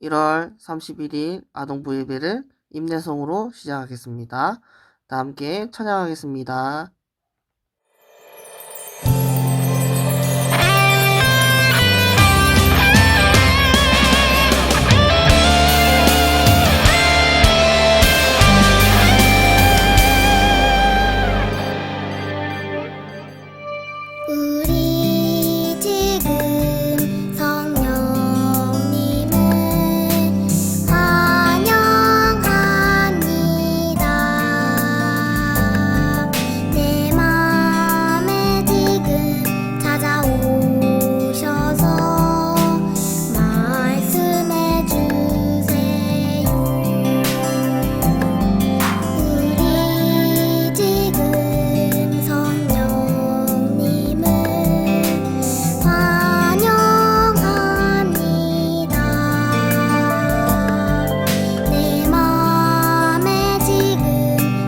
1월 31일 아동부 예배를 임내송으로 시작하겠습니다. 다 함께 찬양하겠습니다. 우리 지금 성령님을 환영합니다. 내 맘에 지금 찾아오셔서 말씀해 주세요. 우리 지금 성령님을 환영합니다. 내 맘에 지금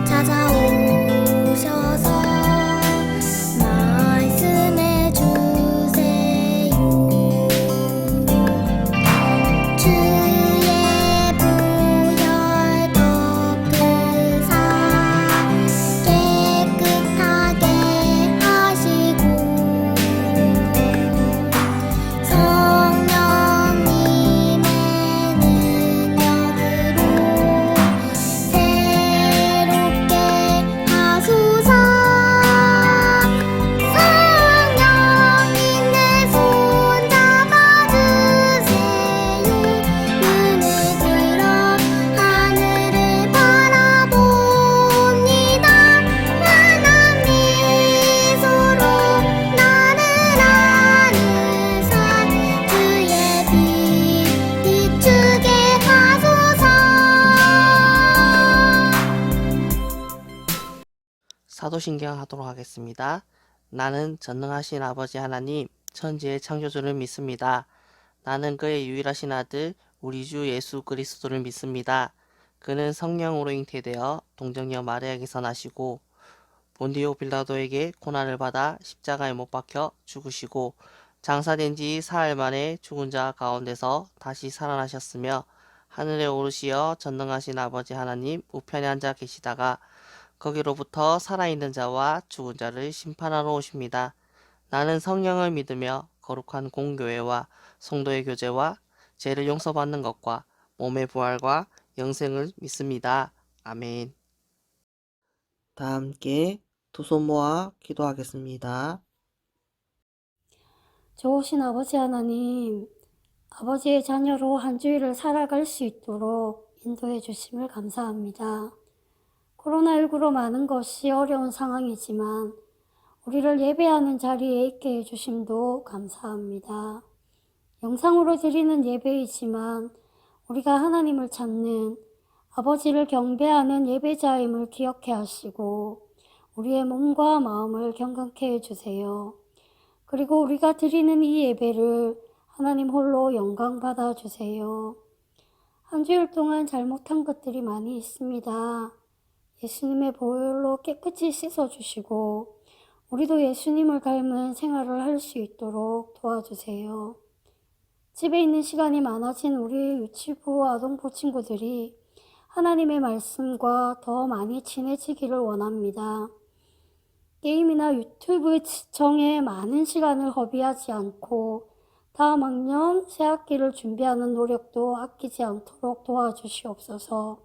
찾아오셔서 말씀해 주세요. 주의 보혈 덮으사 깨끗하게 하시고 성령님의 능력으로 새롭게 하소서. 성령님 내 손 잡아주세요. 눈을 들어 하늘을 바라봅니다. 환한 미소로 나를 안으사 주의 빛 비추게 하소서. 사도신경 하도록 하겠습니다. 나는 전능하신 아버지 하나님, 천지의 창조주를 믿습니다. 나는 그의 유일하신 아들, 우리 주 예수 그리스도를 믿습니다. 그는 성령으로 잉태되어 동정녀 마리아에게서 나시고 본디오 빌라도에게 고난을 받아 십자가에 못 박혀 죽으시고 장사된 지 사흘 만에 죽은 자 가운데서 다시 살아나셨으며 하늘에 오르시어 전능하신 아버지 하나님 우편에 앉아 계시다가 거기로부터 살아있는 자와 죽은 자를 심판하러 오십니다. 나는 성령을 믿으며 거룩한 공교회와 성도의 교제와 죄를 용서받는 것과 몸의 부활과 영생을 믿습니다. 아멘. 다 함께 두 손 모아 기도하겠습니다. 좋으신 아버지 하나님, 아버지의 자녀로 한 주일을 살아갈 수 있도록 인도해 주심을 감사합니다. 코로나19로 많은 것이 어려운 상황이지만 우리를 예배하는 자리에 있게 해주심도 감사합니다. 영상으로 드리는 예배이지만 우리가 하나님을 찾는 아버지를 경배하는 예배자임을 기억해 하시고 우리의 몸과 마음을 경건케 해주세요. 그리고 우리가 드리는 이 예배를 하나님 홀로 영광 받아 주세요. 한 주일 동안 잘못한 것들이 많이 있습니다. 예수님의 보혈로 깨끗이 씻어주시고 우리도 예수님을 닮은 생활을 할 수 있도록 도와주세요. 집에 있는 시간이 많아진 우리 유치부 아동부 친구들이 하나님의 말씀과 더 많이 친해지기를 원합니다. 게임이나 유튜브 시청에 많은 시간을 허비하지 않고 다음 학년 새학기를 준비하는 노력도 아끼지 않도록 도와주시옵소서.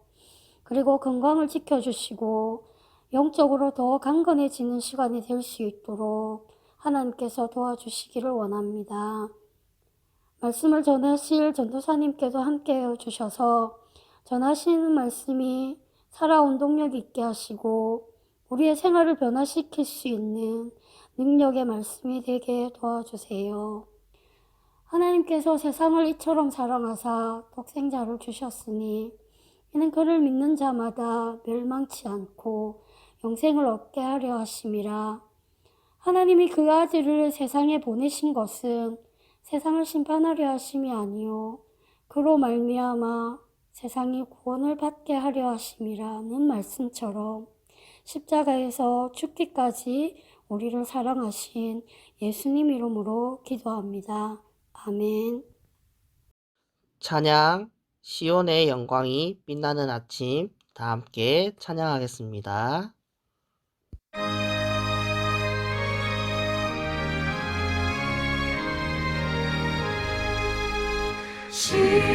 그리고 건강을 지켜주시고 영적으로 더 강건해지는 시간이 될 수 있도록 하나님께서 도와주시기를 원합니다. 말씀을 전하실 전도사님께도 함께해 주셔서 전하시는 말씀이 살아온 동력 있게 하시고 우리의 생활을 변화시킬 수 있는 능력의 말씀이 되게 도와주세요. 하나님께서 세상을 이처럼 사랑하사 독생자를 주셨으니 이는 그를 믿는 자마다 멸망치 않고 영생을 얻게 하려 하심이라. 하나님이 그 아들을 세상에 보내신 것은 세상을 심판하려 하심이 아니요 그로 말미암아 세상이 구원을 받게 하려 하심이라는 말씀처럼 십자가에서 죽기까지 우리를 사랑하신 예수님 이름으로 기도합니다. 아멘. 찬양 시온의 영광이 빛나는 아침 다 함께 찬양하겠습니다.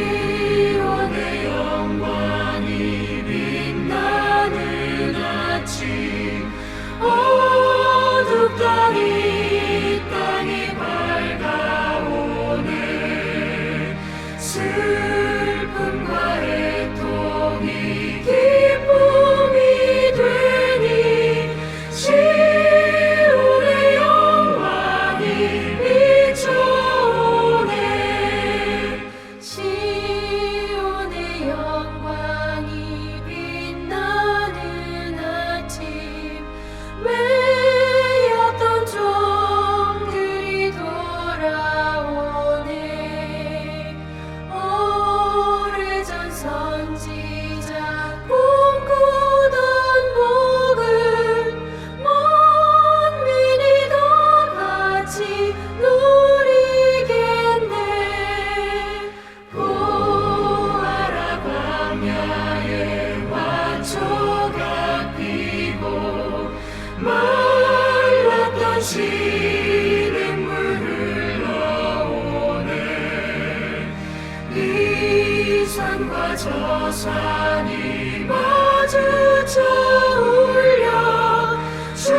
시온의 영광이 빛나는 아침 어둡던 이 땅이 밝아오네 슬픔과 애통이 기쁨이 되니 시온의 영광이 비춰오네 시온의 영광이 빛나는 아침 외였던 종들이 돌아오네 오래전 선지자 꿈꾸던 복을 만민이 다 같이 누리겠네 보아라 광야에 화초가 피고 말랐던 시냇물 흘러오네 이 산과 저 산이 마주쳐 울려 주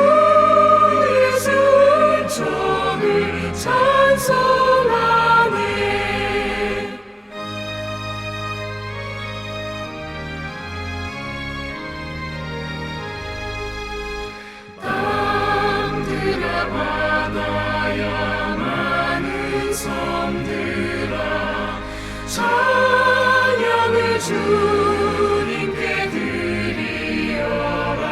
예수 은총을 찬송하네 땅들아 바다야 많은 섬들아 찬양을 주님께 드리어라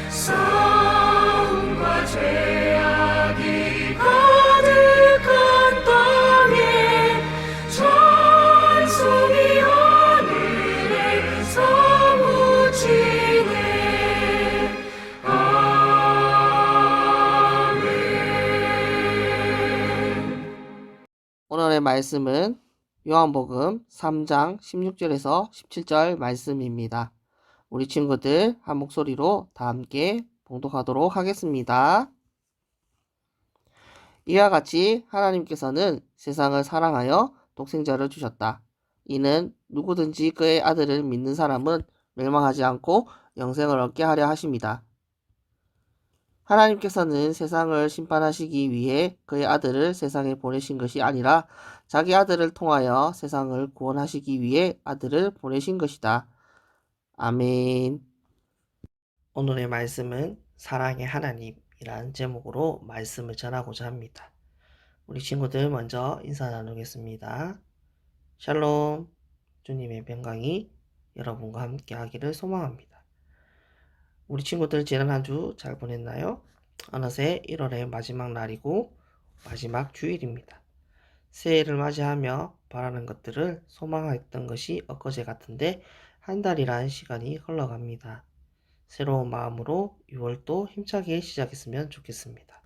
싸움과 죄악이 가득한 땅에 찬송이 하늘에 사무치네 오늘의 말씀은 요한복음 3장 16절에서 17절 말씀입니다. 우리 친구들 한 목소리로 다 함께 봉독하도록 하겠습니다. 이와 같이 하나님께서는 세상을 사랑하여 독생자를 주셨다. 이는 누구든지 그의 아들을 믿는 사람은 멸망하지 않고 영생을 얻게 하려 하심이다. 하나님께서는 세상을 심판하시기 위해 그의 아들을 세상에 보내신 것이 아니라 자기 아들을 통하여 세상을 구원하시기 위해 아들을 보내신 것이다. 아멘. 오늘의 말씀은 사랑의 하나님이라는 제목으로 말씀을 전하고자 합니다. 우리 친구들 먼저 인사 나누겠습니다. 샬롬. 주님의 평강이 여러분과 함께 하기를 소망합니다. 우리 친구들 지난 한 주 잘 보냈나요? 어느새 1월의 마지막 날이고 마지막 주일입니다. 새해를 맞이하며 바라는 것들을 소망했던 것이 엊그제 같은데 한 달이란 시간이 흘러갑니다. 새로운 마음으로 6월도 힘차게 시작했으면 좋겠습니다.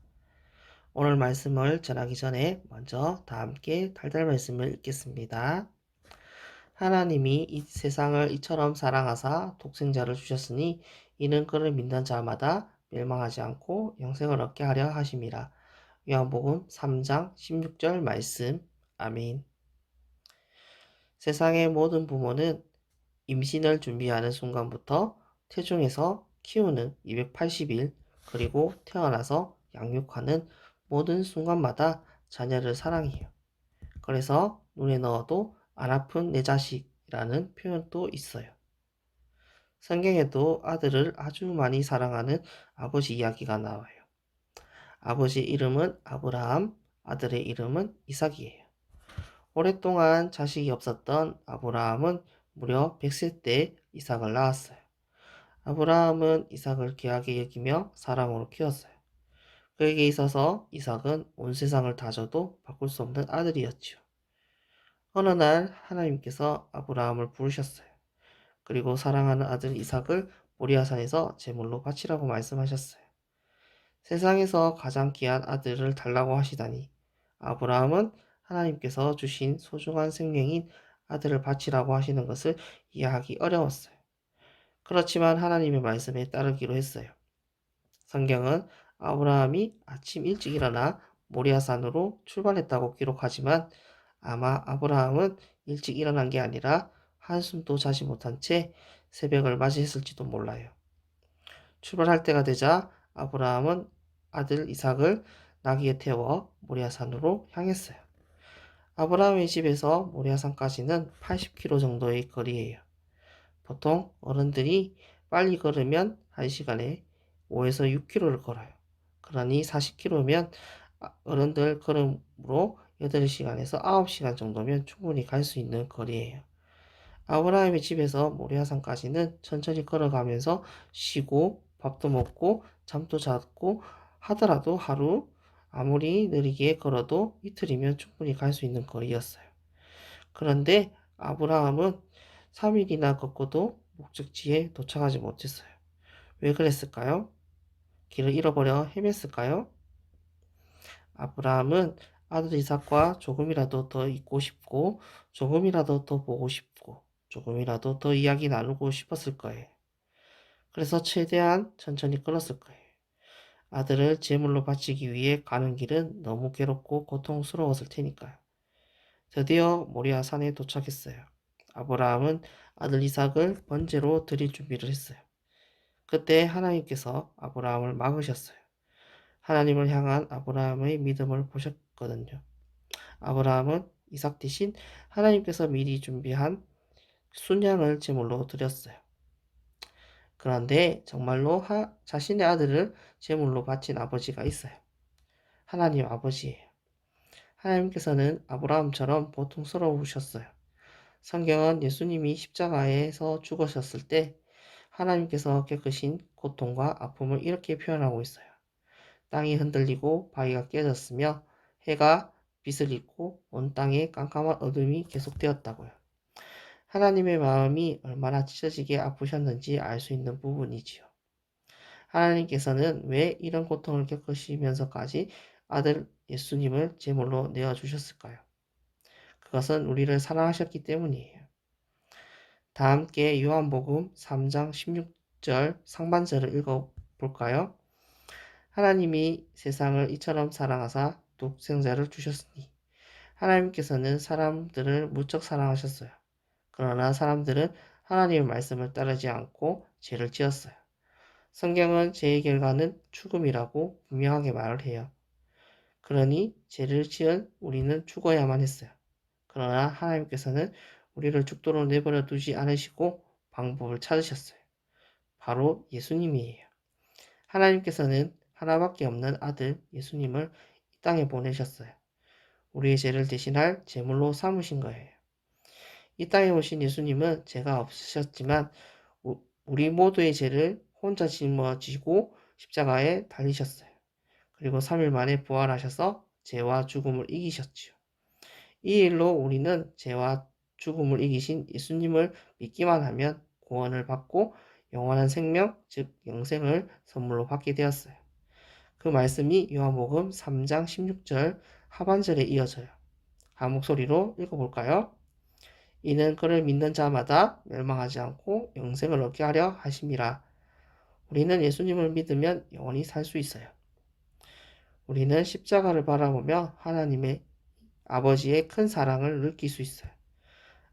오늘 말씀을 전하기 전에 먼저 다 함께 달달 말씀을 읽겠습니다. 하나님이 이 세상을 이처럼 사랑하사 독생자를 주셨으니 이는 그를 믿는 자마다 멸망하지 않고 영생을 얻게 하려 하심이라. 요한복음 3장 16절 말씀. 아멘. 세상의 모든 부모는 임신을 준비하는 순간부터 태중에서 키우는 280일 그리고 태어나서 양육하는 모든 순간마다 자녀를 사랑해요. 그래서 눈에 넣어도 안 아픈 내 자식이라는 표현도 있어요. 성경에도 아들을 아주 많이 사랑하는 아버지 이야기가 나와요. 아버지 이름은 아브라함, 아들의 이름은 이삭이에요. 오랫동안 자식이 없었던 아브라함은 무려 100세 때 이삭을 낳았어요. 아브라함은 이삭을 귀하게 여기며 사랑으로 키웠어요. 그에게 있어서 이삭은 온 세상을 다 줘도 바꿀 수 없는 아들이었지요. 어느 날 하나님께서 아브라함을 부르셨어요. 그리고 사랑하는 아들 이삭을 모리아산에서 제물로 바치라고 말씀하셨어요. 세상에서 가장 귀한 아들을 달라고 하시다니 아브라함은 하나님께서 주신 소중한 생명인 아들을 바치라고 하시는 것을 이해하기 어려웠어요. 그렇지만 하나님의 말씀에 따르기로 했어요. 성경은 아브라함이 아침 일찍 일어나 모리아산으로 출발했다고 기록하지만 아마 아브라함은 일찍 일어난 게 아니라 한숨도 자지 못한 채 새벽을 맞이했을지도 몰라요. 출발할 때가 되자 아브라함은 아들 이삭을 나귀에 태워 모리아산으로 향했어요. 아브라함의 집에서 모리아산까지는 80km 정도의 거리예요. 보통 어른들이 빨리 걸으면 1시간에 5에서 6km를 걸어요. 그러니 40km면 어른들 걸음으로 8시간에서 9시간 정도면 충분히 갈 수 있는 거리예요. 아브라함의 집에서 모리아산까지는 천천히 걸어가면서 쉬고 밥도 먹고 잠도 잤고 하더라도 하루 아무리 느리게 걸어도 이틀이면 충분히 갈 수 있는 거리였어요. 그런데 아브라함은 3일이나 걷고도 목적지에 도착하지 못했어요. 왜 그랬을까요? 길을 잃어버려 헤맸을까요? 아브라함은 아들 이삭과 조금이라도 더 있고 싶고, 조금이라도 더 보고 싶고, 조금이라도 더 이야기 나누고 싶었을 거예요. 그래서 최대한 천천히 걸었을 거예요. 아들을 제물로 바치기 위해 가는 길은 너무 괴롭고 고통스러웠을 테니까요. 드디어 모리아 산에 도착했어요. 아브라함은 아들 이삭을 번제로 드릴 준비를 했어요. 그때 하나님께서 아브라함을 막으셨어요. 하나님을 향한 아브라함의 믿음을 보셨거든요. 아브라함은 이삭 대신 하나님께서 미리 준비한 순양을 제물로 드렸어요. 그런데 정말로 자신의 아들을 제물로 바친 아버지가 있어요. 하나님 아버지예요. 하나님께서는 아브라함처럼 보통스러우셨어요. 성경은 예수님이 십자가에서 죽으셨을 때 하나님께서 겪으신 고통과 아픔을 이렇게 표현하고 있어요. 땅이 흔들리고 바위가 깨졌으며 해가 빛을 잃고 온 땅에 깜깜한 어둠이 계속되었다고요. 하나님의 마음이 얼마나 찢어지게 아프셨는지 알 수 있는 부분이지요. 하나님께서는 왜 이런 고통을 겪으시면서까지 아들 예수님을 제물로 내어주셨을까요? 그것은 우리를 사랑하셨기 때문이에요. 다 함께 요한복음 3장 16절 상반절을 읽어볼까요? 하나님이 세상을 이처럼 사랑하사 독생자를 주셨으니 하나님께서는 사람들을 무척 사랑하셨어요. 그러나 사람들은 하나님의 말씀을 따르지 않고 죄를 지었어요. 성경은 죄의 결과는 죽음이라고 분명하게 말을 해요. 그러니 죄를 지은 우리는 죽어야만 했어요. 그러나 하나님께서는 우리를 죽도록 내버려 두지 않으시고 방법을 찾으셨어요. 바로 예수님이에요. 하나님께서는 하나밖에 없는 아들 예수님을 이 땅에 보내셨어요. 우리의 죄를 대신할 제물로 삼으신 거예요. 이 땅에 오신 예수님은 죄가 없으셨지만 우리 모두의 죄를 혼자 짊어지고 십자가에 달리셨어요. 그리고 3일 만에 부활하셔서 죄와 죽음을 이기셨지요. 이 일로 우리는 죄와 죽음을 이기신 예수님을 믿기만 하면 구원을 받고 영원한 생명, 즉 영생을 선물로 받게 되었어요. 그 말씀이 요한복음 3장 16절 하반절에 이어져요. 한 목소리로 읽어볼까요? 이는 그를 믿는 자마다 멸망하지 않고 영생을 얻게 하려 하심이라. 우리는 예수님을 믿으면 영원히 살 수 있어요. 우리는 십자가를 바라보며 하나님의 아버지의 큰 사랑을 느낄 수 있어요.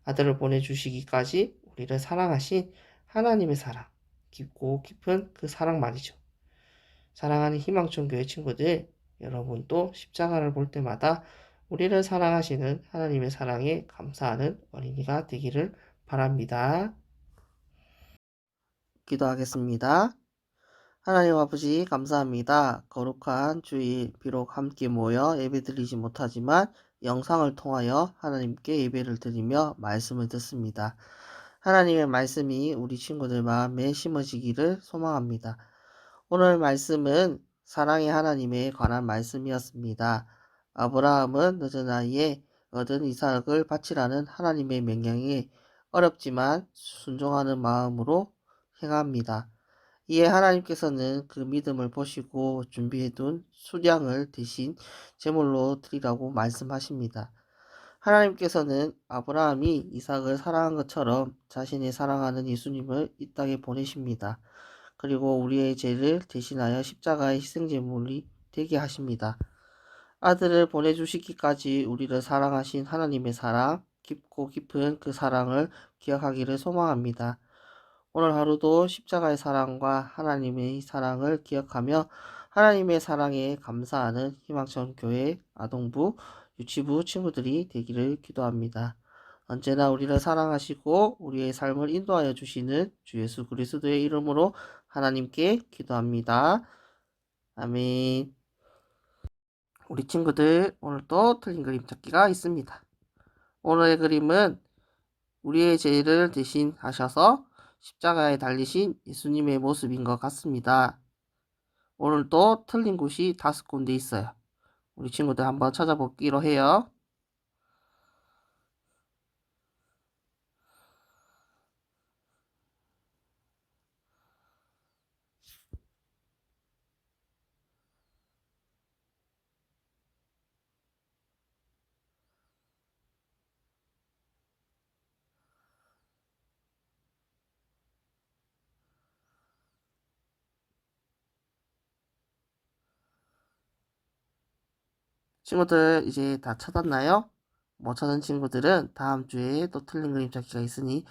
아들을 보내주시기까지 우리를 사랑하신 하나님의 사랑, 깊고 깊은 그 사랑 말이죠. 사랑하는 희망촌 교회 친구들, 여러분도 십자가를 볼 때마다 우리를 사랑하시는 하나님의 사랑에 감사하는 어린이가 되기를 바랍니다. 기도하겠습니다. 하나님 아버지 감사합니다. 거룩한 주일 비록 함께 모여 예배드리지 못하지만 영상을 통하여 하나님께 예배를 드리며 말씀을 듣습니다. 하나님의 말씀이 우리 친구들 마음에 심어지기를 소망합니다. 오늘 말씀은 사랑의 하나님에 관한 말씀이었습니다. 아브라함은 늦은 나이에 얻은 이삭을 바치라는 하나님의 명령에 어렵지만 순종하는 마음으로 행합니다. 이에 하나님께서는 그 믿음을 보시고 준비해둔 수량을 대신 제물로 드리라고 말씀하십니다. 하나님께서는 아브라함이 이삭을 사랑한 것처럼 자신이 사랑하는 예수님을 이 땅에 보내십니다. 그리고 우리의 죄를 대신하여 십자가의 희생제물이 되게 하십니다. 아들을 보내주시기까지 우리를 사랑하신 하나님의 사랑, 깊고 깊은 그 사랑을 기억하기를 소망합니다. 오늘 하루도 십자가의 사랑과 하나님의 사랑을 기억하며 하나님의 사랑에 감사하는 희망천 교회 아동부, 유치부 친구들이 되기를 기도합니다. 언제나 우리를 사랑하시고 우리의 삶을 인도하여 주시는 주 예수 그리스도의 이름으로 하나님께 기도합니다. 아멘. 우리 친구들, 오늘 또 틀린 그림 찾기가 있습니다. 오늘의 그림은 우리의 죄를 대신하셔서 십자가에 달리신 예수님의 모습인 것 같습니다. 오늘도 틀린 곳이 5군데 있어요. 우리 친구들 한번 찾아보기로 해요. 친구들 이제 다 찾았나요? 못 찾은 친구들은 다음 주에 또 틀린 그림 찾기가 있으니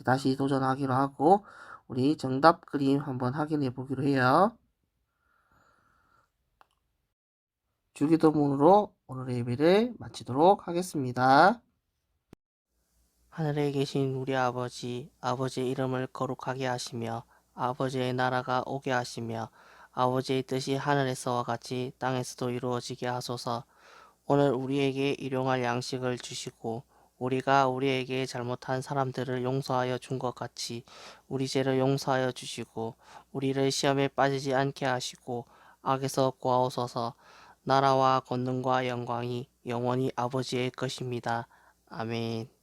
다시 도전하기로 하고 우리 정답 그림 한번 확인해 보기로 해요. 주기도문으로 오늘의 예배를 마치도록 하겠습니다. 하늘에 계신 우리 아버지, 아버지의 이름을 거룩하게 하시며 아버지의 나라가 오게 하시며 아버지의 뜻이 하늘에서와 같이 땅에서도 이루어지게 하소서. 오늘 우리에게 일용할 양식을 주시고 우리가 우리에게 잘못한 사람들을 용서하여 준 것 같이 우리 죄를 용서하여 주시고 우리를 시험에 빠지지 않게 하시고 악에서 구하옵소서. 나라와 권능과 영광이 영원히 아버지의 것입니다. 아멘.